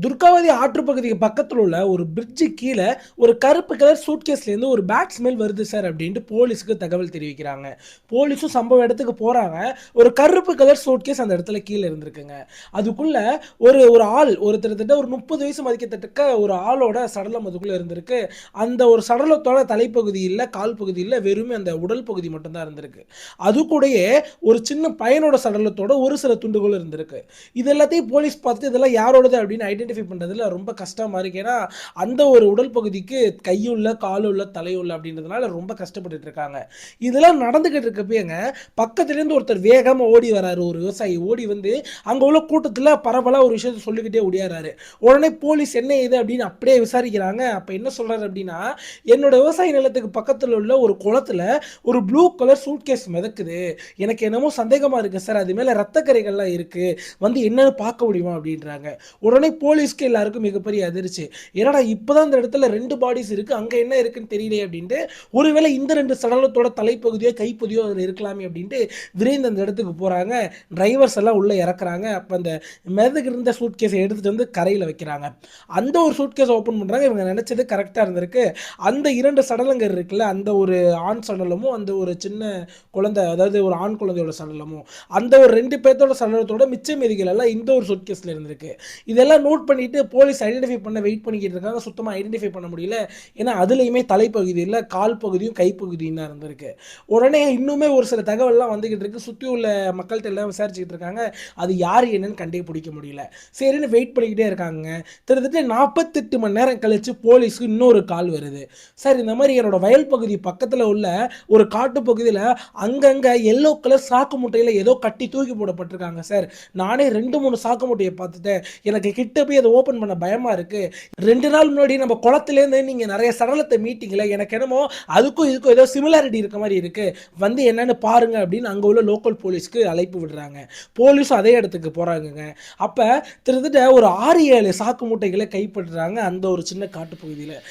துர்காவதி ஆற்று பகுதிக்கு பக்கத்துல உள்ள ஒரு பிரிட்ஜு கீழ ஒரு கருப்பு கலர் சூட்கேஸ்லேருந்து ஒரு பேட் ஸ்மெல் வருது சார் அப்படின்ட்டு போலீஸுக்கு தகவல் தெரிவிக்கிறாங்க. போலீஸும் சம்பவ இடத்துக்கு போறாங்க. ஒரு கருப்பு கலர் சூட்கேஸ் அந்த இடத்துல கீழ இருந்திருக்குங்க. அதுக்குள்ள ஒரு ஒரு ஆள் கிட்டத்தட்ட ஒரு 30 வயசு மதிக்கத்தக்க ஒரு ஆளோட சடலம் அதுக்குள்ள இருந்திருக்கு. அந்த ஒரு சடலத்தோட தலைப்பகுதி இல்ல, கால் பகுதி இல்ல, வெறுமே அந்த உடல் பகுதி மட்டும் தான் இருந்திருக்கு. அது கூடயே ஒரு சின்ன பையனோட சடலத்தோட ஒரு சில துண்டுகள் இருந்திருக்கு. இது எல்லாத்தையும் போலீஸ் பார்த்துட்டு இதெல்லாம் யாரோடது அப்படின்னு ஐடென்டிஃபை பண்ணுறதுல ரொம்ப கஷ்டமாக இருக்குது. ஏன்னா அந்த ஒரு உடல் பகுதிக்கு கையுள்ள காலுள்ள தலையுள்ள அப்படின்றதுனால ரொம்ப கஷ்டப்பட்டுட்டு இருக்காங்க. இதெல்லாம் நடந்துக்கிட்டு இருக்கப்பேங்க பக்கத்துலேருந்து ஒருத்தர் வேகமாக ஓடி வராரு. ஒரு விவசாயி ஓடி வந்து அங்கே உள்ள கூட்டத்தில் பரவலாக ஒரு விஷயத்தை சொல்லிக்கிட்டே ஓடியாராரு. உடனே போலீஸ் என்ன இது அப்படின்னு அப்படியே விசாரிக்கிறாங்க. அப்போ என்ன சொல்கிறாரு அப்படின்னா, என்னோட விவசாய நிலத்துக்கு பக்கத்தில் உள்ள ஒரு குளத்தில் ஒரு ப்ளூ கலர் சூட்கேஸ் மிதக்குது, எனக்கு என்னமோ சந்தேகமாக இருக்குது சார், அது மேலே ரத்தக்கரைகள்லாம் இருக்குது, வந்து என்னன்னு பார்க்க முடியுமா அப்படின்றாங்க. உடனே போலீஸ்க்கு எல்லாருக்கும் மிகப்பெரிய அதிர்ச்சி. என்னடா இப்போதான் இந்த இடத்துல 2 பாடிஸ் இருக்கு, அங்க என்ன இருக்குன்னு தெரியலையே அப்படின்ட்டு, ஒருவேளை இந்த 2 சடலத்தோட தலைப்பகுதியோ கைப்பகுதியோ அதில் இருக்கலாமே அப்படின்ட்டு விரைந்து அந்த இடத்துக்கு போறாங்க. டிரைவர்ஸ் எல்லாம் உள்ள இறக்குறாங்க. அப்ப அந்த மிதந்துகிட்டு இருந்த சூட்கேஸை எடுத்துட்டு வந்து கரையில் வைக்கிறாங்க. அந்த ஒரு சூட்கேஸ் ஓப்பன் பண்றாங்க. இவங்க நினைச்சது கரெக்டா இருந்திருக்கு. அந்த 2 சடலங்கள் இருக்குல்ல, அந்த ஒரு ஆண் சடலமும் அந்த ஒரு சின்ன குழந்தை, அதாவது ஒரு ஆண் குழந்தையோட சடலமும், அந்த ஒரு 2 பேர்த்தோட சடலத்தோட மிச்ச மீதிகள் எல்லாம் இந்த ஒரு சூட்கேஸ்ல இருந்திருக்கு. இதெல்லாம் நோட் பண்ணிட்டு போலீஸ் ஐடென்டிஃபை பண்ண வெயிட் பண்ணிக்கிட்டு இருக்காங்க. சுத்தமாக ஐடென்டிஃபை பண்ண முடியல. ஏன்னா அதுலேயுமே தலைப்பகுதி இல்லை, கால் பகுதியும் கைப்பகுதியும் தான் இருந்திருக்கு. உடனே இன்னுமே ஒரு சில தகவல்லாம் வந்துகிட்டு இருக்கு. சுற்றி உள்ள மக்கள்கிட்ட எல்லாம் விசாரிச்சுக்கிட்டு இருக்காங்க. அது யார் என்னன்னு கண்டுபிடிக்க முடியல. சரின்னு வெயிட் பண்ணிக்கிட்டே இருக்காங்க. கிட்டத்தட்ட 48 மணி நேரம் கழிச்சு போலீஸ்க்கு இன்னொரு கால் வருது. சார், இந்த மாதிரி என்னோட வயல் பகுதி பக்கத்தில் உள்ள ஒரு காட்டு பகுதியில் அங்கங்கே எல்லோ கலர் சாக்கு முட்டையில் ஏதோ கட்டி தூக்கி போடப்பட்டிருக்காங்க சார். நானே 2-3 சாக்கு முட்டையை பார்த்துட்டேன். எனக்கு கிட்ட போய் அதை ஓப்பன் பண்ண பயமா இருக்கு. 2 நாள் முன்னாடி நம்ம குளத்திலேருந்து நீங்க நிறைய சடலத்தை மீட்டிங்களே, எனக்கு என்னமோ அதுக்கும் இதுக்கும் ஏதோ சிமிலாரிட்டி இருக்க மாதிரி இருக்கு, வந்து என்னன்னு பாருங்க அப்படின்னு அங்க உள்ள லோக்கல் போலீஸ்க்கு அழைப்பு விடுறாங்க. போலீஸும் அதே இடத்துக்கு போறாங்கங்க. அப்ப கிட்டத்தட்ட ஒரு 6-7 சாக்கு மூட்டைகளை கைப்பற்றுறாங்க அந்த ஒரு சின்ன காட்டுப்பகுதியில்.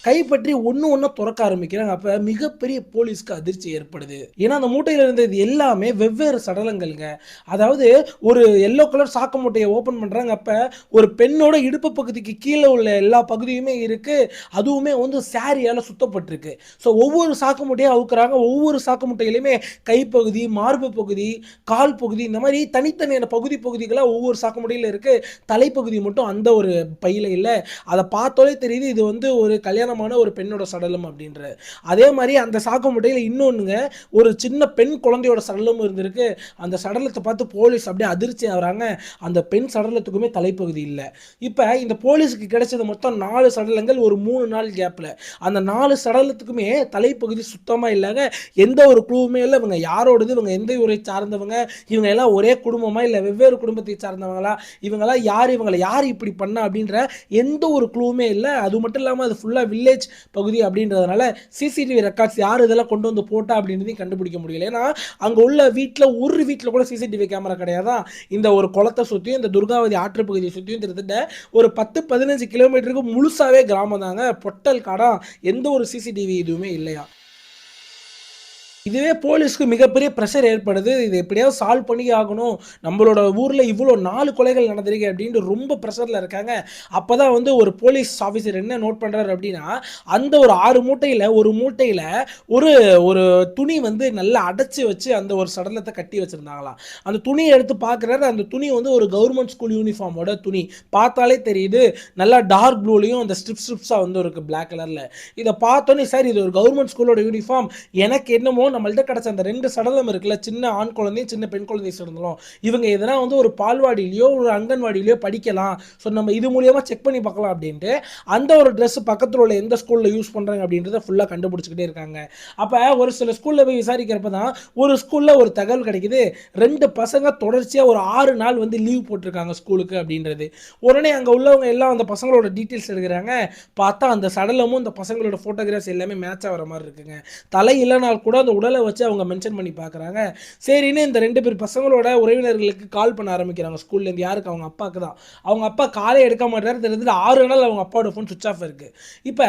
கைப்பற்றி ஒன்று ஒன்றா துறக்க ஆரம்பிக்கிறாங்க. அப்போ மிகப்பெரிய போலீஸ்க்கு அதிர்ச்சி ஏற்படுது. ஏன்னா அந்த மூட்டையில் இருந்தது எல்லாமே வெவ்வேறு சடலங்கள்ங்க. அதாவது ஒரு எல்லோ கலர் சாக்கு மூட்டையை ஓப்பன் பண்ணுறாங்க. அப்போ ஒரு பெண்ணோட இடுப்பு பகுதிக்கு கீழே உள்ள எல்லா பகுதியுமே இருக்குது. அதுவுமே வந்து சாரியால் சுத்தப்பட்டிருக்கு. ஸோ ஒவ்வொரு சாக்கு மூட்டையாக அவுக்குறாங்க. ஒவ்வொரு சாக்கு மூட்டையிலையுமே கைப்பகுதி, மார்பு பகுதி, கால் பகுதி, இந்த மாதிரி தனித்தனியான பகுதிகளாக ஒவ்வொரு சாக்கு மூட்டையில் இருக்குது. தலைப்பகுதி மட்டும் அந்த ஒரு பையில் இல்லை. அதை பார்த்தாலே தெரியுது இது வந்து ஒரு கல்யாணம் ஒரு பெண்ணோட சடலம் அப்படின்ற. அதே மாதிரி அந்த சாக்கு மூட்டையில் இன்னொன்னுங்க, ஒரு சின்ன பெண் குழந்தையோட சடலம் இருந்திருக்கு. அந்த சடலத்தை பார்த்து போலீஸ் அப்படியே அதிர்ச்சி ஆகுறாங்க. அந்த பெண் சடலத்துக்குமே தலைப்பகுதி இல்லை. இப்போ இந்த போலீஸுக்கு கிடைச்சது மொத்தம் 4 சடலங்கள் ஒரு 3 நாள் கேப்ல. அந்த 4 சடலத்துக்குமே தலைப்பகுதி சுத்தமா இல்லைங்க. எந்த ஒரு க்ளூவுமே இல்லை. இவங்க யாரோடது, இவங்க எந்த ஊரை சார்ந்தவங்க, இவங்க எல்லாம் ஒரே குடும்பமா இல்லை வெவ்வேறு குடும்பத்தை சார்ந்தவங்களா, இவங்கெல்லாம் யார், இவங்களை யார் இப்படி பண்ணா அப்படின்ற எந்த ஒரு க்ளூவுமே இல்லை. அது மட்டும் இல்லாமல் அது ஃபுல்லாக வில்லேஜ் பகுதி அப்படின்றதுனால சிசிடிவி ரெக்கார்ட்ஸ் யார் இதெல்லாம் கொண்டு வந்து போட்டா அப்படின்றதையும் கண்டுபிடிக்க முடியல. ஏன்னா அங்கே உள்ள வீட்டில் ஒரு வீட்டில் கூட சிசிடிவி கேமரா கிடையாதான். இந்த ஒரு குளத்தை சுற்றியும் இந்த துர்காவதி ஆற்று பகுதியை சுற்றியும் கிட்டத்தட்ட ஒரு 10-15 கிலோமீட்டருக்கு முழுசாவே கிராமம் தாங்க, பொட்டல் காடா, எந்த ஒரு சிசிடிவி இதுவுமே இல்லையா. இதுவே போலீஸ்க்கு மிகப்பெரிய ப்ரெஷர் ஏற்படுது. இது எப்படியாவது சால்வ் பண்ணி ஆகணும், நம்மளோட ஊரில் இவ்வளோ 4 கொலைகள் நடந்திருக்கு அப்படின்ட்டு ரொம்ப ப்ரெஷரில் இருக்காங்க. அப்போ தான் வந்து ஒரு போலீஸ் ஆஃபீஸர் என்ன நோட் பண்ணுறாரு அப்படின்னா, அந்த ஒரு 6 மூட்டையில் ஒரு மூட்டையில் ஒரு ஒரு துணி வந்து நல்லா அடைச்சி வச்சு அந்த ஒரு சடலத்தை கட்டி வச்சுருந்தாங்களாம். அந்த துணியை எடுத்து பார்க்குறாரு. அந்த துணி வந்து ஒரு கவர்மெண்ட் ஸ்கூல் யூனிஃபார்மோட துணி. பார்த்தாலே தெரியுது, நல்லா டார்க் ப்ளூலையும் அந்த ஸ்ட்ரிப்ஸாக வந்து இருக்குது பிளாக் கலரில். இதை பார்த்தோன்னே சார் இது ஒரு கவர்மெண்ட் ஸ்கூலோட யூனிஃபார்ம், எனக்கு என்னமோ நம்மள்ட்ட கிடைச்ச அந்த 2 சடலம் இருக்குல்ல, சின்ன ஆண் குழந்தையும் சின்ன பெண் குழந்தை சடலம், இவங்க எதனா வந்து ஒரு பால்வாடியிலையோ ஒரு அங்கன்வாடியிலையோ படிக்கலாம், ஸோ நம்ம இது மூலியமாக செக் பண்ணி பார்க்கலாம் அப்படின்ட்டு அந்த ஒரு ட்ரெஸ் பக்கத்தில் உள்ள எந்த ஸ்கூலில் யூஸ் பண்ணுறாங்க அப்படின்றத ஃபுல்லாக கண்டுபிடிச்சிக்கிட்டே இருக்காங்க. அப்போ ஒரு சில ஸ்கூலில் போய் விசாரிக்கிறப்ப தான் ஒரு ஸ்கூலில் ஒரு தகவல் கிடைக்குது, 2 பசங்க தொடர்ச்சியாக ஒரு 6 நாள் வந்து லீவ் போட்டிருக்காங்க ஸ்கூலுக்கு அப்படின்றது. உடனே அங்கே உள்ளவங்க எல்லாம் அந்த பசங்களோட டீட்டெயில்ஸ் எடுக்கிறாங்க. பார்த்தா அந்த சடலமும் இந்த பசங்களோட ஃபோட்டோகிராஃப்ஸ் எல்லாமே மேட்ச் ஆகிற மாதிரி இருக்குங்க. தலை இல்லைனால் கூட அந்த உடலை வச்சு அவங்க மென்ஷன் பண்ணி பார்க்குறாங்க. சரின்னு இந்த 2 பேர் பசங்களோட உறவினர்களுக்கு கால் பண்ண ஆரம்பிக்கிறாங்க ஸ்கூல்லேருந்து. யாருக்கு? அவங்க அப்பாவுக்கு தான். அவங்க அப்பா காலே எடுக்க மாட்டாரு. கிட்டத்தட்ட 6 நாள் அவங்க அப்பாவோட ஃபோன் சுவிட்ச் ஆஃப் இருக்கு. இப்போ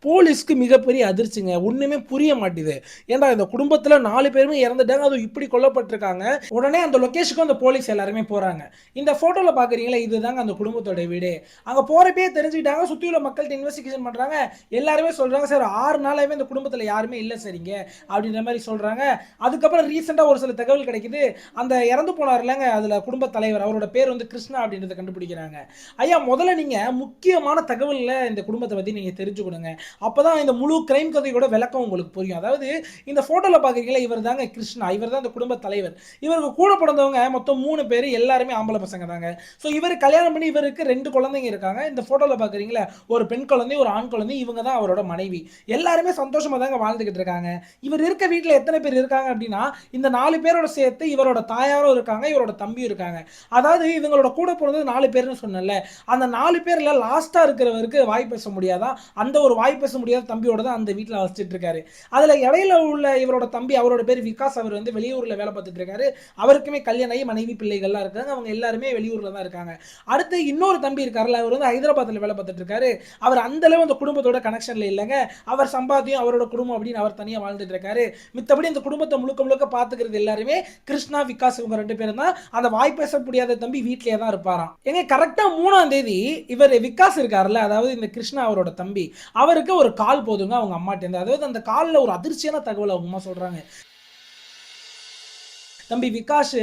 போலீஸ்க்கு மிகப்பெரிய அதிர்ச்சிங்க. ஒன்றுமே புரிய மாட்டேது. ஏன்டா இந்த குடும்பத்தில் 4 பேருமே இறந்துட்டாங்க, அதுவும் இப்படி கொல்லப்பட்டிருக்காங்க. உடனே அந்த லொக்கேஷனுக்கும் அந்த போலீஸ் எல்லாருமே போகிறாங்க. இந்த ஃபோட்டோவில் பார்க்குறீங்களா, இதுதாங்க அந்த குடும்பத்தோட வீடு. அங்கே போகிறப்பே தெரிஞ்சுக்கிட்டாங்க. சுற்றி உள்ள மக்கள்கிட்ட இன்வெஸ்டிகேஷன் பண்ணுறாங்க. எல்லாருமே சொல்கிறாங்க, சார் 6 நாளாகவே இந்த குடும்பத்தில் யாருமே இல்லை சரிங்க அப்படின்ற மாதிரி சொல்கிறாங்க. அதுக்கப்புறம் ரீசெண்டாக ஒரு சில தகவல் கிடைக்குது. அந்த இறந்து போனார் இல்லைங்க, அதில் குடும்ப தலைவர், அவரோட பேர் வந்து கிருஷ்ணா அப்படின்றத கண்டுபிடிக்கிறாங்க. ஐயா, முதல்ல நீங்கள் முக்கியமான தகவலில் இந்த குடும்பத்தை பற்றி நீங்கள் தெரிஞ்சுக்கணுங்க. அப்போ தான் இந்த முழு கிரைம் கதையோட விளக்கம் உங்களுக்கு புரியும். அதாவது இந்த ஃபோட்டோவில் பார்க்குறீங்களா, இவர் தாங்க கிருஷ்ணா, இவர் தான் இந்த குடும்ப தலைவர். இவருக்கு கூட பிறந்தவங்க மொத்தம் 3 பேர், எல்லாருமே ஆம்பளை பசங்க தாங்க. ஸோ இவர் கல்யாணம் பண்ணி இவருக்கு 2 குழந்தைங்க இருக்காங்க. இந்த ஃபோட்டோவில் பார்க்குறீங்களா, ஒரு பெண் குழந்தை, ஒரு ஆண் குழந்தை. இவங்க தான் அவரோட மனைவி. எல்லாருமே சந்தோஷமாக தாங்க வாழ்ந்துகிட்டு இருக்காங்க. இவர் இருக்க வீட்டில் எத்தனை பேர் இருக்காங்க அப்படின்னா, இந்த 4 பேரோட சேர்த்து இவரோட தாயாரும் இருக்காங்க, இவரோட தம்பியும் இருக்காங்க. அதாவது இவங்களோட கூட பிறந்தது 4 பேர்னு சொன்னல, அந்த 4 பேர்ல லாஸ்டா இருக்கிறவருக்கு வாய் பேச முடியாதா, அந்த ஒரு வாய் பேச முடியாத தம்பியோட தான் அந்த வீட்டில் வசிச்சுட்டு இருக்காரு. அதுல இடையில உள்ள இவரோட தம்பி, அவரோட பேர் விகாஸ், அவர் வந்து வெளியூர்ல வேலை பார்த்துட்டு இருக்காரு. அவருக்குமே கல்யாணம் ஆகி மனைவி பிள்ளைகள்லாம் இருக்காங்க. அவங்க எல்லாருமே வெளியூர்ல தான் இருக்காங்க. அடுத்து இன்னொரு தம்பி இருக்காருல்ல, அவர் வந்து ஹைதராபாத்ல வேலை பார்த்துட்டு இருக்காரு. அவர் அந்த அளவு அந்த குடும்பத்தோட கனெக்ஷன்ல இல்லைங்க. அவர் சம்பாத்தியம், அவரோட குடும்பம் அப்படின்னு அவர் தனியாக வாழ்ந்துட்டு இருக்காரு. மித்தபடி இந்த குடும்பத்தை முழுக்க முழுக்க பார்த்துக்கிறது எல்லாருமே கிருஷ்ணா, விகாஸ், இவங்க 2 பேரும் தான். அந்த வாய் பேச முடியாத தம்பி வீட்டிலேயே தான் இருப்பாராம். எங்க கரெக்டா 3ஆம் தேதி இவர் விகாஸ் இருக்காருல்ல, அதாவது இந்த கிருஷ்ணா அவரோட தம்பி, அவருக்கு ஒரு கால் போதுங்க அவங்க அம்மாட்ட இருந்து. அதாவது அந்த காலில் ஒரு அதிர்ச்சியான தகவல் அவங்க அம்மா சொல்றாங்க. தம்பி விகாஷ்,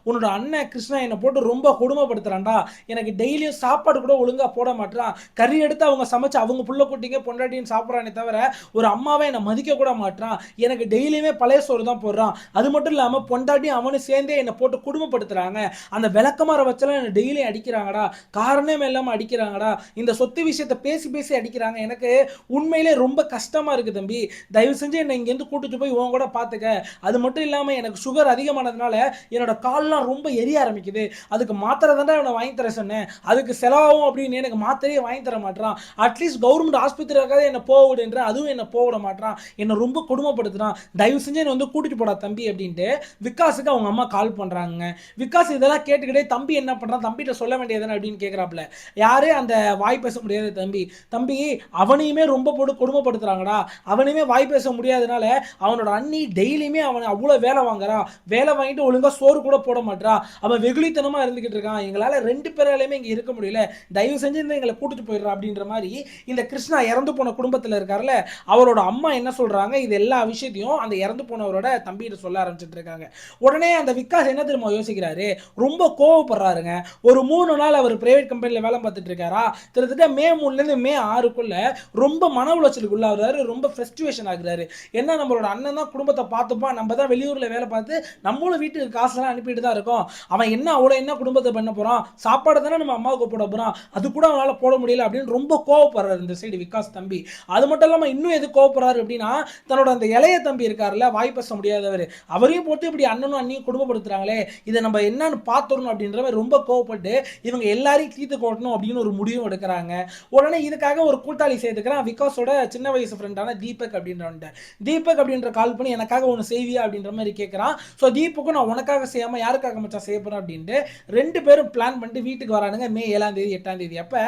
உன்னோட அண்ணன் கிருஷ்ணா என்னை போட்டு ரொம்ப கொடுமைப்படுத்துறான்டா. எனக்கு டெய்லியும் சாப்பாடு கூட ஒழுங்காக போட மாட்டான். கறி எடுத்து அவங்க சமைச்சு அவங்க புள்ள குட்டிங்க பொண்டாட்டின்னு சாப்பிட்றானே தவிர ஒரு அம்மாவை என்னை மதிக்க கூட மாட்டான். எனக்கு டெய்லியுமே பழைய சோறு தான் போடுறான். அது மட்டும் இல்லாமல் பொண்டாட்டியும் அவனு சேர்ந்தே என்னை போட்டு கொடுமைப்படுத்துறாங்க. அந்த விளக்கமாற வச்செல்லாம் என்னை டெய்லியும் அடிக்கிறாங்கடா, காரணமே இல்லாமல் அடிக்கிறாங்கடா. இந்த சொத்து விஷயத்தை பேசி பேசி அடிக்கிறாங்க. எனக்கு உண்மையிலே ரொம்ப கஷ்டமாக இருக்குது தம்பி. தயவு செஞ்சு என்னை இங்கேருந்து கூட்டிட்டு போய் உன் கூட பார்த்துக்க. அது மட்டும் இல்லாமல் எனக்கு சுகர் அதிகமானது என்னோட கால்லாம் ரொம்ப எரிய ஆரம்பிக்குது. அதுக்கு மாத்திரை தானே அவனை வாங்கி தர சொன்னேன். அதுக்கு செலவாகும் அப்படின்னு எனக்கு மாத்திரையே வாங்கி தர மாட்டான். அட்லீஸ்ட் கவர்மெண்ட் ஆஸ்பத்திரிக்காக என்ன போக விடுன்ற, அதுவும் என்ன போக விட மாட்டான். என்ன ரொம்ப கொடுமைப்படுத்துறான். தயவு செஞ்சு என்ன வந்து கூட்டிட்டு போடா தம்பி அப்படின்ட்டு விகாஸுக்கு அவங்க அம்மா கால் பண்றாங்க. விகாஸ் இதெல்லாம் கேட்டுக்கிட்டே தம்பி என்ன பண்றான், தம்பிகிட்ட சொல்ல வேண்டியதுன்னு அப்படின்னு கேட்கிறாப்ல. யாரு? அந்த வாய் பேச முடியாத தம்பி. தம்பி அவனையுமே ரொம்ப போட்டு கொடுமைப்படுத்துறாங்கடா. அவனையுமே வாய் பேச முடியாதனால அவனோட அண்ணி டெய்லியுமே அவனை அவ்வளோ வேலை வாங்குறா. வேலை வாங்கிட்டு ஒழுங்கா சோறு கூட போட மாட்டா. அவன் வெகுளித்தனமா இருந்துகிட்டு இருக்கான். எங்களால 2 பேராலையுமே இங்க இருக்க முடியல. தயவு செஞ்சு எங்களை கூட்டிட்டு போயிடுறா அப்படின்ற மாதிரி இந்த கிருஷ்ணா இறந்து போன குடும்பத்தில் இருக்காருல்ல, அவரோட அம்மா என்ன சொல்றாங்க, இது எல்லா விஷயத்தையும் அந்த இறந்து போனவரோட தம்பிகிட்ட சொல்ல ஆரம்பிச்சுட்டு இருக்காங்க. உடனே அந்த விகாஸ் என்ன தெரியுமா யோசிக்கிறாரு, ரொம்ப கோவப்படுறாருங்க. ஒரு 3 நாள் அவர் பிரைவேட் கம்பெனியில் வேலை பார்த்துட்டு இருக்காரா. கிட்டத்தட்ட மே 3லேருந்து மே 6க்குள்ள ரொம்ப மன உளைச்சலுக்கு உள்ளாகிறாரு. ரொம்ப ஃப்ரஸ்ட்ரேஷன் ஆகுறாரு. என்ன, நம்மளோட அண்ணன் தான் குடும்பத்தை பார்த்துப்பான், நம்ம தான் வெளியூர்ல வேலை பார்த்து நம்மளும் வீட்டுக்கு காசுலாம் அனுப்பிட்டு தான் இருக்கோம். அவன் என்ன அவ்வளோ என்ன குடும்பத்தை பண்ண போறான், சாப்பாடு தானே நம்ம அம்மாவுக்கு போட போறான், அது கூட அவனால போட முடியல அப்படின்னு ரொம்ப கோவப்படுறாரு இந்த சைடு விகாஸ் தம்பி. அது மட்டும் இல்லாமல் இன்னும் எது கோவப்படுறாரு அப்படின்னா, தன்னோட அந்த இளைய தம்பி இருக்காருல்ல, வாய் பேச முடியாதவர், அவரையும் போட்டு இப்படி அண்ணனும் அண்ணியும் குடும்பப்படுத்துறாங்களே, இதை நம்ம என்னன்னு பார்த்துடணும் அப்படின்ற மாதிரி ரொம்ப கோவப்பட்டு இவங்க எல்லாரையும் தீர்த்து கோட்டணும் அப்படின்னு ஒரு முடிவும் எடுக்கிறாங்க. உடனே இதுக்காக ஒரு கூட்டாளி சேர்த்துக்கிறான், விகாஸோட சின்ன வயசு ஃப்ரெண்டான தீபக் அப்படின்றவன்ட்ட. தீபக் அப்படின்ற கால் பண்ணி எனக்காக ஒன்று செய்வியா அப்படின்ற மாதிரி கேட்குறான். ஸோ தீபக்கும் நான் உனக்காக செய்யாமல் யாருக்காக மச்சான் செய்ய போகிறேன் அப்படின்ட்டு 2 பேரும் பிளான் பண்ணிட்டு வீட்டுக்கு வரானுங்க. மே 7ஆம் தேதி 8ஆம் தேதி. அப்போ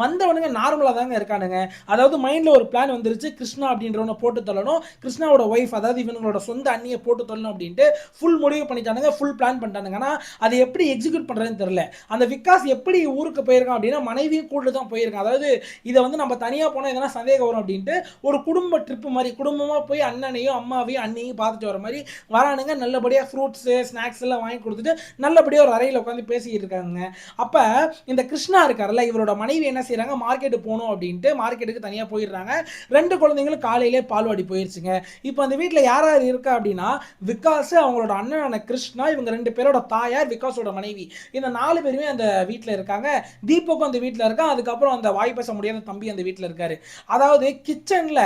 வந்தவனுங்க நார்மலாக தாங்க இருக்கானுங்க. அதாவது மைண்டில் ஒரு பிளான் வந்துருச்சு, கிருஷ்ணா அப்படின்றவனை போட்டு தள்ளணும், கிருஷ்ணாவோட ஒய்ஃப் அதாவது இவங்களோட சொந்த அண்ணியை போட்டு தள்ளணும் அப்படின்ட்டு ஃபுல் முடிவு பண்ணிட்டானுங்க, ஃபுல் பிளான் பண்ணிட்டானுங்க. ஆனால் அதை எப்படி எக்ஸிக்யூட் பண்ணுறதுன்னு தெரியல. அந்த விகாஸ் எப்படி ஊருக்கு போயிருக்கான் அப்படின்னா, மனைவியும் கூட தான் போயிருக்கான். அதாவது இதை வந்து நம்ம தனியாக போனால் எதனா சந்தேகம் வரும் அப்படின்ட்டு ஒரு குடும்ப ட்ரிப்பு மாதிரி குடும்பமாக போய் அண்ணனையும் அம்மாவையும் அண்ணியும் பார்த்துட்டு வர மாதிரி வரானுங்க. நல்லபடியாக ஃப்ரூட்ஸு ஸ்நாக்ஸ் எல்லாம் வாங்கி கொடுத்துட்டு நல்லபடியாக ஒரு அறையில் உட்காந்து பேசிக்கிட்டு இருக்காங்க. அப்போ இந்த கிருஷ்ணா இருக்கார்ல, இவரோட மனைவி என்ன செய்கிறாங்க, மார்க்கெட்டு போகணும் அப்படின்ட்டு மார்க்கெட்டுக்கு தனியாக போயிடுறாங்க. 2 குழந்தைங்களும் காலையிலே பால்வாடி போயிடுச்சுங்க. இப்போ அந்த வீட்டில் யார் யார் இருக்கா அப்படின்னா, விகாஸ், அவங்களோட அண்ணனான கிருஷ்ணா, இவங்க 2 பேரோட தாயார், விகாஸோட மனைவி, இந்த 4 பேருமே அந்த வீட்டில் இருக்காங்க. தீபக்கும் அந்த வீட்டில் இருக்கான். அதுக்கப்புறம் அந்த வாய் பேச முடியாத தம்பி அந்த வீட்டில் இருக்காரு. அதாவது கிச்சனில்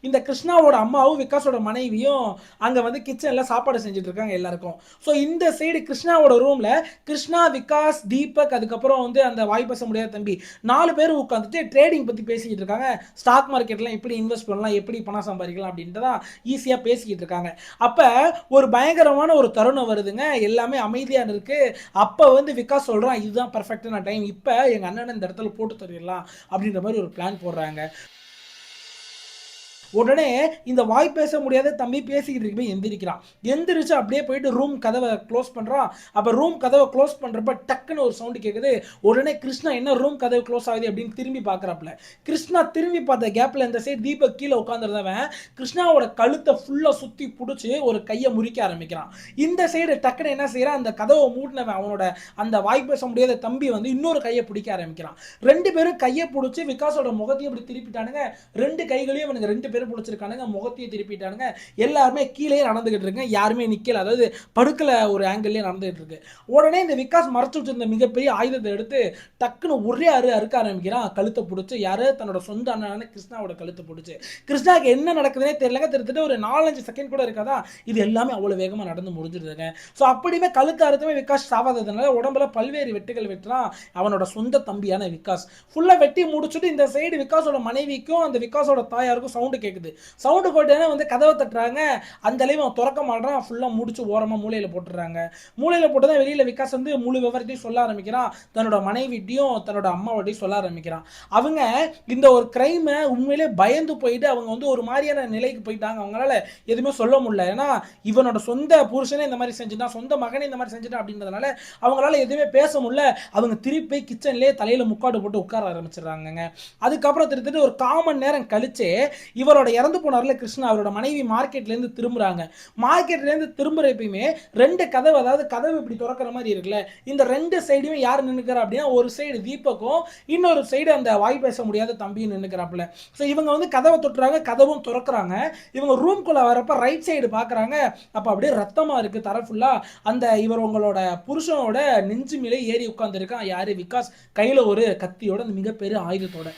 இந்த கிருஷ்ணாவோட அம்மாவும் விகாஸோட மனைவியும் அங்கே வந்து கிச்சனில் சாப்பாடு செஞ்சுட்டு இருக்காங்க எல்லாருக்கும். ஸோ இந்த சைடு கிருஷ்ணாவோட ரூம்ல கிருஷ்ணா, விகாஸ், தீபக், அதுக்கப்புறம் வந்து அந்த வாய் பேச முடியாத தம்பி 4 பேர் உட்காந்துட்டு ட்ரேடிங் பத்தி பேசிக்கிட்டு இருக்காங்க. ஸ்டாக் மார்க்கெட்லாம் எப்படி இன்வெஸ்ட் பண்ணலாம், எப்படி பணம் சம்பாதிக்கலாம் அப்படின்ட்டு தான் ஈஸியா பேசிக்கிட்டு இருக்காங்க. அப்ப ஒரு பயங்கரமான ஒரு தருணம் வருதுங்க. எல்லாமே அமைதியா இருக்கு. அப்ப வந்து விகாஸ் சொல்றான், இதுதான் பெர்ஃபெக்ட்டான டைம். இப்ப எங்க அண்ணனை இந்த இடத்துல போட்டு தள்ளிடலாம் அப்படின்ற மாதிரி ஒரு பிளான் போடுறாங்க. உடனே இந்த வாய் பேச முடியாத தம்பி பேசிக்கிட்டு இருக்கப்ப எந்திரிக்கிறான். எந்திரிச்சு அப்படியே போயிட்டு ரூம் கதவை க்ளோஸ் பண்றான். அப்ப ரூம் கதவை க்ளோஸ் பண்றப்ப டக்குன்னு ஒரு சவுண்ட் கேக்குது. உடனே கிருஷ்ணா என்ன ரூம் கதவு க்ளோஸ் ஆகுது அப்படின்னு திரும்பி பார்க்கறாப்ல. கிருஷ்ணா திரும்பி பார்த்த கேப்ல இந்த சைடு தீபக் கீழே உட்கார்ந்திருந்தவன் கிருஷ்ணாவோட கழுத்தை ஃபுல்லா சுத்தி புடிச்சு ஒரு கையை முறிக்க ஆரம்பிக்கிறான். இந்த சைடு டக்குன்னு என்ன செய்யறான், அந்த கதவை மூடினவன் அவனோட அந்த வாய் பேச முடியாத தம்பி வந்து இன்னொரு கையை பிடிக்க ஆரம்பிக்கிறான். ரெண்டு பேரும் கையை பிடிச்சி விகாஸோட முகத்தையும் இப்படி திருப்பிட்டானுங்க. ரெண்டு கைகளையும் இவனுக்கு ரெண்டு பேரும் பிடிச்சிருக்கானுங்க. முகத்தையும் திருப்பிட்டானுங்க. எல்லாருமே கீழே நடந்துகிட்டு இருக்கு. யாருமே நிக்கல, அதாவது படுக்கல ஒரு ஆங்கிள்லயே நடந்துகிட்டு இருக்கு. உடனே இந்த விகாஸ் மறைச்சு வச்சிருந்த மிகப்பெரிய ஆயுதத்தை எடுத்து டக்குன்னு ஒரே அறுக்க ஆரம்பிக்கிறான். கழுத்தை பிடிச்சு, யாரு தன்னோட சொந்த அண்ணனான கிருஷ்ணாவோட கழுத்தை பிடிச்சு. கிருஷ்ணாக்கு என்ன நடக்குதுன்னே தெரியலங்க. திருத்திட்டு ஒரு 4-5 செகண்ட் கூட இருக்காதா, இது எல்லாமே அவ்வளவு வேகமா நடந்து முடிஞ்சிருதுங்க. ஸோ அப்படியுமே கழுத்து அறுத்தமே விகாஸ் சாவாததுனால உடம்புல பல்வேறு வெட்டுகள் வெட்டுறான் அவனோட சொந்த தம்பியான விகாஸ். ஃபுல்லா வெட்டி முடிச்சுட்டு இந்த சைடு விகாஸோட மனைவிக்கும் அந்த விகாஸோட தாயாருக்கும் சவுண்டு கேட்குது. சவுண்டு போட்டேன்னா வந்து கதவை தட்டுறாங்க. அந்த அளவு அவன் திறக்க மாட்டான். ஃபுல்லா முடிச்சு ஓரமா மூலையில போட்டுறாங்க. மூலையில போட்டு தான் வெளியில விகாஸ் வந்து முழு விவரத்தையும் சொல்ல ஆரம்பிக்கிறான். தன்னோட மனைவிட்டையும் தன்னோட அம்மாவட்டையும் சொல்ல ஆரம்பிக்கிறான். அவங்க இந்த ஒரு கிரைமை உண்மையிலே பயந்து போயிட்டு அவங்க வந்து ஒரு மாதிரியான நிலைக்கு போயிட்டாங்க. அவங்களால எதுவுமே சொல்ல முடியல. ஏன்னா இவனோட சொந்த புருஷனே இந்த மாதிரி செஞ்சுட்டான், சொந்த மகனே இந்த மாதிரி செஞ்சுட்டான் அப்படின்றதுனால அவங்களால எதுவுமே பேச முடியல. அவங்க திருப்பி கிச்சன்லேயே தலையில முக்காடு போட்டு உட்கார ஆரம்பிச்சிடுறாங்க. அதுக்கப்புறம் திருத்திட்டு ஒரு 1/4 மணி நேரம் கழிச்சு இவரோட இறந்து போனார்ல கிருஷ்ணா, அவரோட மனைவி மார்க்கெட்ல இருந்து திரும்புறாங்க. மார்க்கெட்ல இருந்து திரும்புறப்பயுமே ரெண்டு கதவு, அதாவது கதவு இப்படி திறக்கிற மாதிரி இருக்குல்ல, இந்த ரெண்டு சைடுமே யார் நின்னுக்கிறா அப்படின்னா ஒரு சைடு தீபக்கும் இன்னொரு சைடு அந்த வாய் பேச முடியாத தம்பியும் நின்னுக்கிறாப்புல. ஸோ இவங்க வந்து கதவை தொட்டுறாங்க, கதவும் திறக்கிறாங்க. இவங்க ரூம்குள்ள வரப்ப ரைட் சைடு பாக்குறாங்க. அப்ப அப்படியே ரத்தமா இருக்கு தர ஃபுல்லா. அந்த இவர் உங்களோட புருஷனோட நெஞ்சு மேலே ஏறி உட்கார்ந்துருக்கான் யாரு, விகாஸ், கையில ஒரு கத்தியோட அந்த மிகப்பெரிய ஆயுதத்தோட.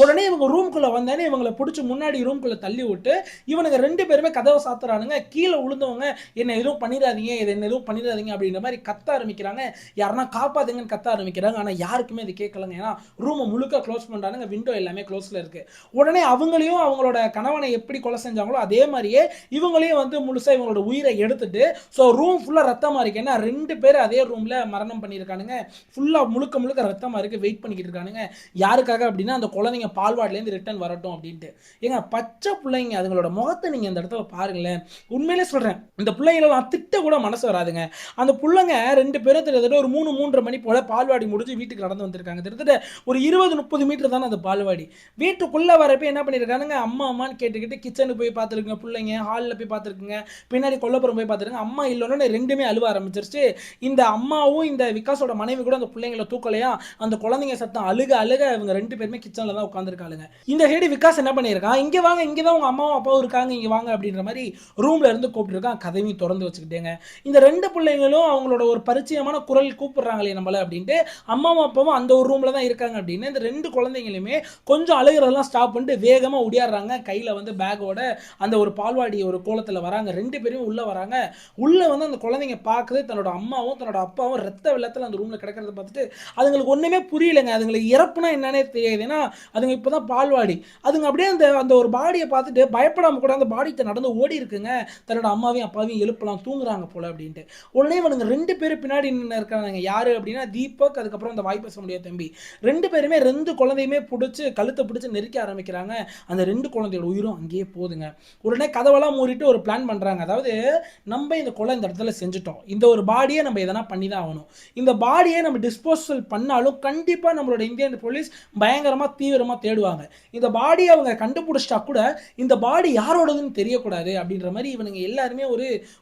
உடனே இவங்க ரூம்குள்ள வந்தானே இவங்களை பிடிச்சி முன்னாடி ரூம்குள்ள தள்ளி விட்டு இவனுங்க ரெண்டு பேருமே கதவை சாத்துறானுங்க. கீழே விழுந்தவங்க என்ன எதுவும் பண்ணிடாதீங்க, இது என்ன எதுவும் பண்ணிடாதீங்க அப்படின்ற மாதிரி கத்த ஆரம்பிக்கிறாங்க. யாருன்னா காப்பாத்துங்கன்னு கத்த ஆரம்பிக்கிறாங்க. ஆனா யாருக்குமே இது கேட்கலங்க. ஏன்னா ரூமை முழுக்க க்ளோஸ் பண்றானுங்க. விண்டோ எல்லாமே க்ளோஸ்ல இருக்கு. உடனே அவங்களையும் அவங்களோட கணவனை எப்படி கொலை செஞ்சாங்களோ அதே மாதிரியே இவங்களையும் வந்து முழுசா இவங்களோட உயிரை எடுத்துட்டு ஸோ ரூம் ஃபுல்லா ரத்தமா இருக்கு. ஏன்னா ரெண்டு பேர் அதே ரூம்ல மரணம் பண்ணியிருக்கானுங்க. ஃபுல்லா முழுக்க முழுக்க ரத்தமா இருக்கு. வெயிட் பண்ணிக்கிட்டு இருக்கானுங்க. யாருக்காக அப்படின்னா அந்த குழந்தைங்க பால்வாடிலேருந்து ரிட்டர்ன் வரட்டும் அப்படின்ட்டு. ஏங்க பச்சை பிள்ளைங்க, அதுங்களோட முகத்தை நீங்க இந்த இடத்துல பாருங்களேன். உண்மையிலே சொல்றேன், இந்த பிள்ளைங்களெல்லாம் திட்ட கூட மனசு வராதுங்க. அந்த பிள்ளைங்க ரெண்டு பேரும் கிட்டத்தட்ட ஒரு 3-3:30 மணி போல பால்வாடி முடிஞ்சு வீட்டுக்கு நடந்து வந்திருக்காங்க. கிட்டத்தட்ட ஒரு 20-30 மீட்டர் தானே அந்த பால்வாடி. வீட்டுக்குள்ள வரப்ப என்ன பண்ணிருக்கானுங்க, அம்மா அம்மான்னு கேட்டுக்கிட்டு கிச்சனுக்கு போய் பார்த்துருக்குங்க பிள்ளைங்க, ஹாலில் போய் பார்த்துருக்குங்க, பின்னாடி கொல்லப்புறம் போய் பார்த்துருங்க. அம்மா இல்லைன்னு ரெண்டுமே அழுவ ஆரம்பிச்சிருச்சு. இந்த அம்மாவும் இந்த விகாஸோட மனைவி கூட அந்த பிள்ளைங்களை தூக்கலையா, அந்த குழந்தைங்க சத்தம் அழுக அழுக இவங்க ரெண்டு பேருமே கிச்சன்ல தான் உட்காந்துருக்காளுங்க. இந்த சைடு விகாஸ் என்ன பண்ணியிருக்கான், இங்க வாங்க, இங்கதான் உங்க அம்மாவும் அப்பாவும் இருக்காங்க, இங்க வாங்க அப்படின்ற மாதிரி ரூம்ல இருந்து கூப்பிட்டுருக்கான். கதவையும் திறந்து வச்சுக்கிட்டேங்க. இந்த ரெண்டு பிள்ளைங்களும் அவங்களோட ஒரு பரிச்சயமான குரல் கூப்பிடுறாங்களே நம்மள அப்படின்ட்டு அம்மாவும் அப்பாவும் அந்த ஒரு ரூம்ல தான் இருக்காங்க அப்படின்னு இந்த ரெண்டு குழந்தைங்களுமே கொஞ்சம் அழுகிறதெல்லாம் ஸ்டாப் பண்ணிட்டு வேகமா ஓடியாடுறாங்க. கையில வந்து பேக்கோட அந்த ஒரு பால்வாடி ஒரு கோலத்துல வராங்க. ரெண்டு பேரும் உள்ள வராங்க. உள்ள வந்து அந்த குழந்தைங்க பார்க்குது தன்னோட அம்மாவும் தன்னோட அப்பாவும் ரத்த வெள்ளத்துல அந்த ரூம்ல கிடக்கிறத பார்த்துட்டு அதுங்களுக்கு ஒண்ணுமே புரியலைங்க. அதுங்களுக்கு இறப்புனா என்னன்னே தெரியாது. ஏன்னா அதுங்க இப்பதான் பால்வாடி. அதுங்க அப்படியே அந்த அந்த ஒரு பாடியை பார்த்துட்டு பயப்படாம கூட அந்த பாடியை நடந்து ஓடி இருக்குங்க. தன்னோட அம்மாவையும் அப்பாவையும் எழுப்பலாம், தூங்குறாங்க போல அப்படின்ட்டு. உடனே இவனுங்க ரெண்டு பேரும் பின்னாடி நின்று இருக்காங்க. யாரு அப்படின்னா தீபக், அதுக்கப்புறம் அந்த வாய் பேச முடியாத தம்பி. ரெண்டு பேருமே ரெண்டு குழந்தையுமே பிடிச்சி கழுத்தை பிடிச்சி நெருக்க ஆரம்பிக்கிறாங்க. அந்த ரெண்டு குழந்தையோட உயிரும் அங்கேயே போதுங்க. உடனே கதவெல்லாம் மூடிட்டு ஒரு பிளான் பண்றாங்க. அதாவது நம்ம இந்த கொலை இந்த இடத்துல செஞ்சுட்டோம், இந்த ஒரு பாடியை நம்ம எதனா பண்ணி தான் ஆகணும். இந்த பாடியை நம்ம டிஸ்போசல் பண்ணாலும் கண்டிப்பா நம்மளோட இந்தியன் போலீஸ் பயங்கரமா தீவிரமா தேடுவாங்க. இந்த பாடியை அவங்க கண்டுபிடிச்சிட்டா கூட இந்த பாடி யாரோடதுன்னு தெரியக்கூடாது அப்படின்ற மாதிரி இவனுங்க எல்லாருமே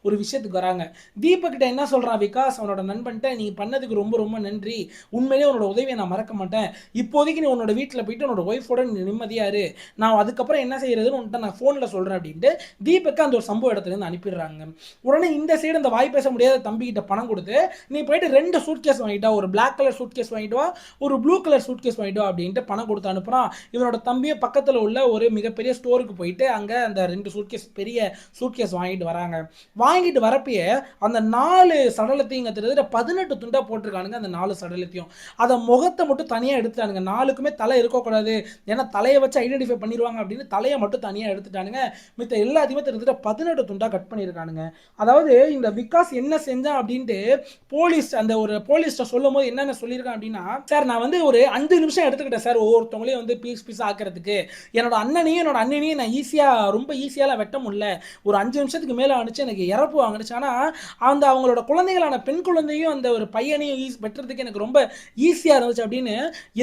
ஒரு விஷயத்துக்கு வராங்க. தீபக் கிட்ட என்ன சொல்றான் விகாஸ் அவனோட நண்பன்ட்ட, நீ பண்ணதுக்கு ரொம்ப ரொம்ப நன்றி, உண்மையிலே உன்னோட உதவியை நான் மறக்க மாட்டேன். இப்போதைக்கு நீ உன்னோட வீட்டில் போயிட்டு உன்னோட ஒய்ஃபோட நிம்மதியா இரு, நான் அதுக்கப்புறம் என்ன செய்யறதுன்னு உன்கிட்ட நான் ஃபோன்ல சொல்றேன் அப்படின்ட்டு தீபக் அந்த ஒரு சம்பவ இடத்துல இருந்து அனுப்பிடுறாங்க. உடனே இந்த சைடு அந்த வாய் பேச முடியாத தம்பி கிட்ட பணம் கொடுத்து நீ போயிட்டு 2 சூட்கேஸ் வாங்கிட்டா, ஒரு பிளாக் கலர் சூட்கேஸ் வாங்கிட்டு வா, ஒரு ப்ளூ கலர் சூட்கேஸ் வாங்கிட்டு வா அப்படின்ட்டு பணம் கொடுத்து அனுப்புறான். தான் இவனோட தம்பியும் பக்கத்தில் உள்ள ஒரு மிகப்பெரிய ஸ்டோருக்கு போயிட்டு அங்கே அந்த 2 சூட்கேஸ் பெரிய சூட்கேஸ் வாங்கிட்டு வராங்க. வாங்கிட்டு வரப்பயே அந்த 4 சடலத்தையும் கிட்டத்தட்ட 18 துண்டா போட்டிருக்கானுங்க. அந்த 4 சடலத்தையும் அதை முகத்தை மட்டும் தனியாக எடுத்துட்டானுங்க. 4க்குமே தலை இருக்கக்கூடாது, ஏன்னா தலையை வச்சு ஐடென்டிஃபை பண்ணிடுவாங்க அப்படின்னு தலையை மட்டும் தனியாக எடுத்துட்டானுங்க. மித்த எல்லாத்தையுமே கிட்டத்தட்ட 18 துண்டா கட் பண்ணியிருக்கானுங்க. அதாவது இந்த விகாஸ் என்ன செஞ்சான் அப்படின்ட்டு போலீஸ் அந்த ஒரு போலீஸ்ட சொல்லும் போது என்னென்ன சொல்லியிருக்கான் அப்படின்னா, சார் நான் வந்து ஒரு 5 நிமிஷம் எடுத்துக்கிட்டேன் சார் ஒவ்வொருத்தவங்களையும் வந்து பீஸ் பீஸ் ஆக்கிறதுக்கு. என்னோட அண்ணனையும் நான் ரொம்ப ஈஸியாலாம் வெட்ட முடியல. ஒரு 5 நிமிஷத்துக்கு மேலே ஆனிச்சு எனக்கு இறப்பு வாங்கினுச்சு. ஆனால் அந்த அவங்களோட குழந்தைகளான பெண் குழந்தையும் அந்த ஒரு பையனையும் வெட்டுறதுக்கு எனக்கு ரொம்ப ஈஸியாக இருந்துச்சு அப்படின்னு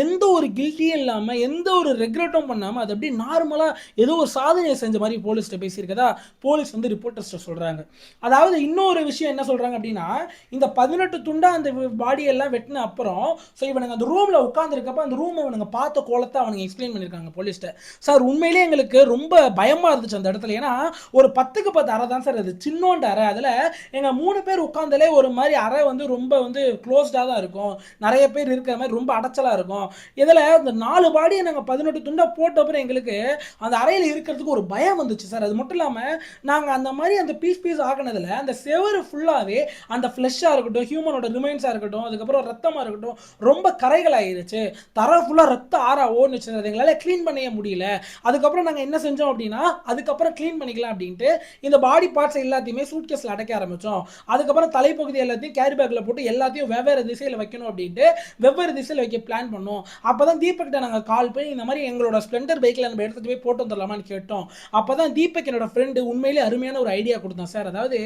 எந்த ஒரு கில்ட்டியும் இல்லாமல் எந்த ஒரு ரெக்ரெட்டும் பண்ணாமல் அது அப்படியே நார்மலாக ஏதோ ஒரு சாதனையை செஞ்ச மாதிரி போலீஸ்கிட்ட பேசியிருக்கதா போலீஸ் வந்து ரிப்போர்ட்டர்ஸ்ட்ட சொல்கிறாங்க. அதாவது இன்னொரு விஷயம் என்ன சொல்கிறாங்க அப்படின்னா, இந்த 18 துண்டா அந்த பாடியெல்லாம் வெட்டின அப்புறம் ஸோ இவனுங்க அந்த ரூமில் உட்காந்துருக்கப்ப அந்த ரூமை இவனுங்க பார்த்த கோலத்தை அவனுங்க எக்ஸ்பிளைன் பண்ணியிருக்காங்க போலீஸ்கிட்ட. சார் உண்மையிலேயே எங்களுக்கு ரொம்ப பயமாக இருந்துச்சு அந்த இடத்துல. ஏன்னா ஒரு 10க்கு 10 அறை தான் சார், அது சின்னோண்ட அறை. அதில் எங்கள் 3 பேர் உட்காந்தாலே ஒரு மாதிரி அறை வந்து ரொம்ப வந்து க்ளோஸ்டாக தான் இருக்கும், நிறைய பேர் இருக்கிற மாதிரி ரொம்ப அடைச்சலாக இருக்கும். இதில் இந்த 4 பாடியை நாங்கள் 18 துண்டா போட்ட அப்புறம் எங்களுக்கு அந்த அறையில் இருக்கிறதுக்கு ஒரு பயம் வந்துச்சு சார். அது மட்டும் இல்லாமல் நாங்கள் அந்த மாதிரி அந்த பீஸ் ஆகினதில் அந்த செவரு ஃபுல்லாகவே அந்த ஃப்ளெஷ்ஷாக இருக்கட்டும், ஹியூமனோட ரிமைன்ஸாக இருக்கட்டும், அதுக்கப்புறம் ரத்தமாக இருக்கட்டும், ரொம்ப கரைகள் ஆகிருச்சு. தர ஃபுல்லாக ரத்த ஆறா ஓடுச்சு. அது எங்களால் க்ளீன் பண்ணவே முடியல. அதுக்கப்புறம் நாங்கள் என்ன செஞ்சோம் அப்படின்னா, அதுக்கப்புறம் க்ளீன் பண்ணிக்கலாம் அப்படின்ட்டு இந்த பாடி பார்ட்ஸ் எல்லாத்தையுமே சூட்கேஸில் அடைக்க ஆரம்பித்தோம். அதுக்கப்புறம் தலைப்பகுதி எல்லாத்தையும் கேரி பேக்கில் போட்டு எல்லாத்தையும் வெவ்வேறு திசையில் வைக்கணும் அப்படின்ட்டு வெவ்வேறு திசையில் வைக்க பிளான் பண்ணோம். அப்போ தான் தீபக்கிட்ட நாங்கள் கால் பண்ணி இந்த மாதிரி எங்களோட ஸ்ப்ளெண்டர் பைக்கில் நம்ம எடுத்துகிட்டு போய் போட்டு வந்துடலாமான்னு கேட்டோம். அப்போ தான் தீபக் என்னோட ஃப்ரெண்டு உண்மையிலே அருமையான ஒரு ஐடியா கொடுத்தான் சார். அதாவது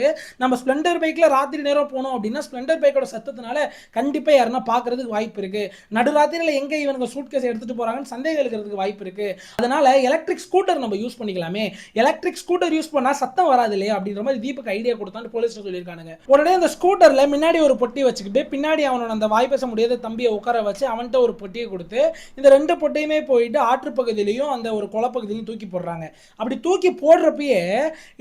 நம்ம ஸ்ப்ளெண்டர் பைக்கில் ராத்திரி நேரம் போனோம் அப்படின்னா ஸ்ப்ளெண்டர் பைக்கோட சத்தத்தினால கண்டிப்பாக யாருன்னா பார்க்கறதுக்கு வாய்ப்பு இருக்குது. நடுராத்திரியில் எங்கே இவங்க சூட்கேஸ் எடுத்துகிட்டு போகிறாங்கன்னு சந்தேகம் இருக்கிறதுக்கு வாய்ப்பு இருக்குது. அதனால் எலக்ட்ரிக் ஸ்கூட்டர் நம்ம யூஸ் பண்ணிக்கலாமே, எலக்ட்ரிக் ஸ்கூட்டர் யூஸ் பண்ணால் சத்தம் வராது இல்லையா அப்படின்ற மாதிரி தீபக் ஐடியா கொடுத்தான்னு போலீஸ் சொல்லியிருக்கானுங்க. உடனே அந்த ஸ்கூட்டரில் முன்னாடி ஒரு பொட்டி வச்சுக்கிட்டு பின்னாடி அவனோட அந்த வாய் பேச முடியாத தம்பியை உட்கார வச்சு அவன்கிட்ட ஒரு பொட்டியை கொடுத்து இந்த 2 பொட்டையுமே போயிட்டு ஆற்று பகுதியிலையும் அந்த ஒரு குளப்பகுதியிலையும் தூக்கி போடுறாங்க. அப்படி தூக்கி போடுறப்பயே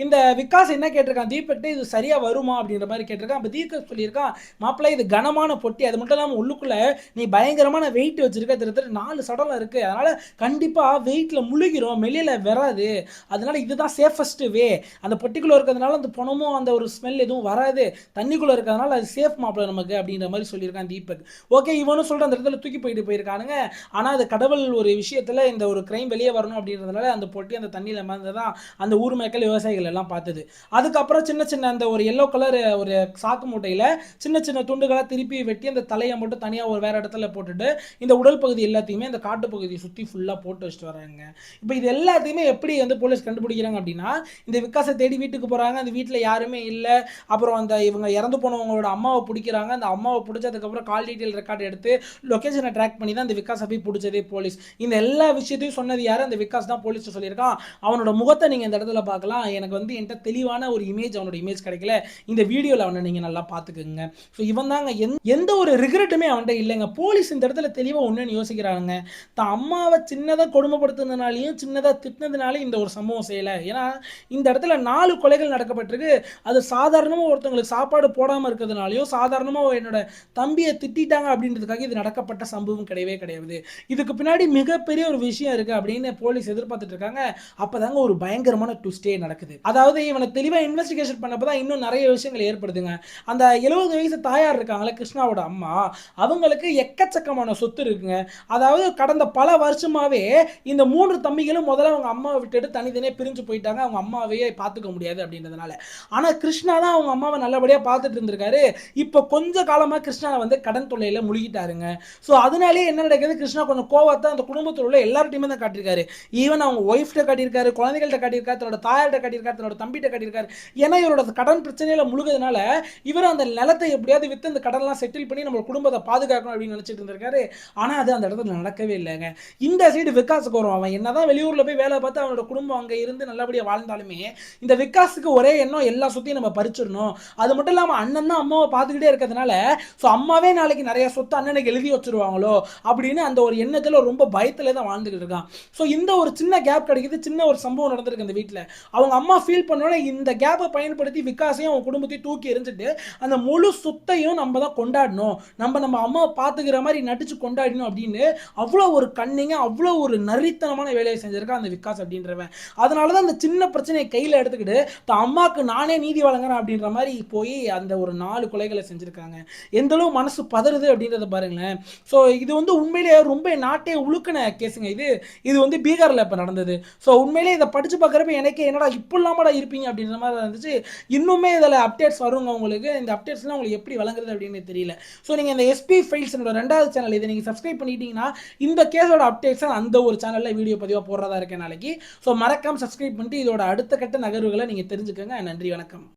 இந்த விகாஸ் என்ன கேட்டிருக்கான் தீபக்கிட்ட, இது சரியா வருமா அப்படின்ற மாதிரி கேட்டிருக்கான். அப்போ தீபக் சொல்லியிருக்கான், மாப்பிள்ளை இது கனமான பொட்டி, அது மட்டும் இல்லாமல் உள்ளுக்குள்ள நீ பயங்கரமான வெயிட் வச்சிருக்க, திருத்தர 4 சடலம் இருக்கு, அதனால கண்டிப்பா வெயிட்ல முழுகிறோம், வெளியில வராது, அதனால இதுதான் சேஃபஸ்ட் வே. அந்த பொட்டிக்குள்ள இருக்கிறதுனால அந்த பணமும் அந்த ஒரு ஸ்மெல் எதுவும் வராது, தண்ணிக்குள்ள இருக்கிறதுனால அது சேஃப் மாப்பிள்ளை நமக்கு அப்படின்ற மாதிரி சொல்லியிருக்கான் தீபக். ஓகே, இவனும் சொல்ற அந்த இடத்துல தூக்கி போயிருக்கானுங்க. ஆனா அது கடவுள் ஒரு விஷயத்துல இந்த ஒரு கிரைம் வெளியே வரணும் அப்படின்றதுனால அந்த பொட்டி அந்த தண்ணியில மறந்துதான் அந்த ஊர் மக்கள் விவசாயிகள் எல்லாம் பார்த்தது. அதுக்கப்புறம் சின்ன சின்ன அந்த ஒரு எல்லோ கலர் ஒரு சாக்கு மூட்டையில சின்ன சின்ன துண்டுகளா திருப்பி வெட்டி அந்த தலையை மட்டும் தனியா ஒரு வேற இடத்துல போட்டுட்டு இந்த உடல் பகுதி எல்லாத்தையுமே அந்த காட்டு பகுதியை சுற்றி ஃபுல்லா போட்டு வச்சுட்டு வராங்க. இப்போ இது எல்லாத்தையுமே எப்படி வந்து போலீஸ் கண்டுபிடிக்கிறாங்க அப்படின்னா, இந்த விகாசை தேடி வீட்டுக்கு போறாங்க, அந்த வீட்டில் யாருமே இல்லை. அப்புறம் அந்த இவங்க இறந்து போனவங்களோட அம்மாவை பிடிக்கிறாங்க. அந்த அம்மாவை பிடிச்சதுக்கப்புறம் கால் டீட்டெயில் ரெக்கார்டு எடுத்து லொக்கேஷனை ட்ராக் பண்ணி தான் அந்த விகாஸை போய் பிடிச்சதே போலீஸ். இந்த எல்லா விஷயத்தையும் சொன்னது யாரு, அந்த விகாஸ் தான் போலீஸ் சொல்லியிருக்கான். அவனோட முகத்தை நீங்கள் இந்த இடத்துல பார்க்கலாம். எனக்கு வந்து என்கிட்ட தெளிவான ஒரு இமேஜ், அவனோட இமேஜ் கிடைக்கல, இந்த வீடியோவில் அவனை நீங்கள் நல்லா பார்த்துக்குங்க. ஸோ இவன் தாங்க எந்த ஒரு ரிக்ரெட்டுமே அவன்கிட்ட இல்லைங்க. போலீஸ் இந்த இடத்துல தெளிவாக ஒன்றுன்னு யோசிக்கிறாங்க, தான் அம்மாவை சின்னதாக கொடுமைப்படுத்துனதுனாலையும் சின்னதாக திட்டினதுனாலையும் இந்த ஒரு சம்பவம் செய்யலை. ஏன்னா இந்த இடத்துல 4 கொலைகள் நடக்கப்பட்டிருக்கு. அது சாதாரணமாக ஒருத்தவங்களுக்கு சாப்பாடு போடாமல் இருக்கிறதுனாலையும் சாதாரணமாக என்னோட தம்பியை திட்டாங்க அப்படின்றதுக்காக இது நடக்கப்பட்ட சம்பவம் கிடையவே கிடையாது. இதுக்கு பின்னாடி மிகப்பெரிய ஒரு விஷயம் இருக்குது அப்படின்னு போலீஸ் எதிர்பார்த்துட்டு இருக்காங்க. அப்போதாங்க ஒரு பயங்கரமான ட்விஸ்டே நடக்குது. அதாவது இவனை தெளிவாக இன்வெஸ்டிகேஷன் பண்ணப்போ தான் இன்னும் நிறைய விஷயங்கள் ஏற்படுதுங்க. அந்த 70 வயசு தாயார் இருக்காங்களே, கிருஷ்ணாவோட அம்மா, அவங்களுக்கு எக்கச்சக்கமான சொத்து இருக்குங்க. அதாவது கடந்த பல வருஷமாவே இந்த 3 தம்பிகளும் முதல்ல அவங்க அம்மாவை விட்டுட்டு தனித்தனியாக பிரிஞ்சு போயிட்டாங்க, அவங்க அம்மாவையே பார்த்துக்க முடியாது அப்படின்றதுனால. ஆனால் கிருஷ்ணா தான் அவங்க அம்மாவை நல்லபடியாக பார்த்துட்டு இருந்திருக்காரு. இப்போ கொஞ்ச காலமாக கிருஷ்ணா வந்து கடன் தொல்லையில் முழுகிட்டாருங்க. ஸோ அதனாலே என்ன நடக்குது, கிருஷ்ணா கொஞ்சம் கோவத்தை அந்த குடும்பத்தில் உள்ள எல்லார்ட்டையுமே தான் காட்டியிருக்காரு. ஈவன் அவங்க ஒய்ஃப்ட்ட காட்டியிருக்காரு, குழந்தைகள்கிட்ட காட்டியிருக்காரு, தன்னோட தாயார்கிட்ட காட்டியிருக்காரு, தன்னோட தம்பிகிட்ட காட்டியிருக்காரு. ஏன்னா இவரோட கடன் பிரச்சனையில் முழுகிறதுனால இவர் அந்த நிலத்தை எப்படியாவது விற்று அந்த கடன்லாம் செட்டில் பண்ணி நம்ம குடும்பத்தை பாதுகாக்கணும் அப்படின்னு நினச்சிட்டு இருந்திருக்காரு. ஆனால் அது அந்த இடத்துல நடக்கவே இல்லைங்க. இந்த சைடு விகாஸுக்கு வரும். அவன் என்னதான் வெளியூரில் போய் வேலை பார்த்து அவனோட குடும்பம் அங்கே இருந்து நல்லபடியாக வாழ்ந்தாலுமே இந்த விகாஸுக்கு ஒரே எண்ணம் எல்லா சொத்தையும் நம்ம பறிச்சிடணும். அது மட்டும் இல்லாமல் அண்ணன் தான் அம்மாவை பார்த்துக்கிட்டே இருக்கிறதுனால ஸோ அம்மாவே நாளைக்கு நிறைய சொத்து அண்ணனுக்கு எழுதி வச்சிருவாங்களோ அப்படின்னு அந்த ஒரு எண்ணத்தில் ரொம்ப பயத்தில் தான் வாழ்ந்துக்கிட்டு இருக்கான். ஸோ இந்த ஒரு சின்ன கேப் கிடைக்குது, சின்ன ஒரு சம்பவம் நடந்திருக்கு அந்த வீட்டில். அவங்க அம்மா ஃபீல் பண்ணோன்னே இந்த கேப்பை பயன்படுத்தி விகாஸையும் அவங்க குடும்பத்தையும் தூக்கி எரிஞ்சிட்டு அந்த முழு சொத்தையும் நம்ம தான் கொண்டாடணும், நம்ம அம்மாவை பார்த்துக்கிற மாதிரி நடிச்சு கொண்டாடணும் அப்படின்னு அவ்வளோ ஒரு பண்ணீங்க, அவ்வளோ ஒரு நரித்தனமான வேலையை செஞ்சிருக்கான் அந்த விகாஸ் அப்படின்றவன். அதனால தான் அந்த சின்ன பிரச்சனையை கையில எடுத்துக்கிட்டு, தான் அம்மாக்கு நானே நீதி வழங்குறேன் அப்படின்ற மாரி போய் அந்த ஒரு 4 கொலைகள செஞ்சிருக்காங்க. எந்த அளவு மனசு பதறுது அப்படின்றத பாருங்களேன். ஸோ இது வந்து உண்மையிலேயே ரொம்ப நாட்டே உலுக்குன கேஸுங்க இது. இது வந்து பீகார்ல இப்ப நடந்தது. ஸோ உண்மையிலேயே இத படிச்சு பார்க்குறப்ப எனக்கே என்னடா இப்படிலாமாடா இருப்பீங்க அப்படின்ற மாரி தான் இருந்துச்சு. இன்னுமே இதில அப்டேட்ஸ் வருங்க உங்களுக்கு. இந்த அப்டேட்ஸ்லாம் உங்களுக்கு எப்படி வழங்குறது அப்படின்னு தெரியல. ஸோ நீங்க இந்த எஸ்பி ஃபைல்ஸ் என்னோட 2வது சேனல் இத நீங்க சப்ஸ்கிரைப் பண்ணிட்டீங்கன்னா, இந்த கேஸோட அப்டேட்ஸ அந்த ஒரு சேனல்ல வீடியோ பதிவா போடுறதா இருக்கேன் நாளைக்கு. ஸோ மறக்காம சப்ஸ்கிரைப் பண்ணிட்டு இதோட அடுத்த கட்ட நகர்வுகள நீங்க தெரிஞ்சுக்கங்க. நன்றி, வணக்கம்.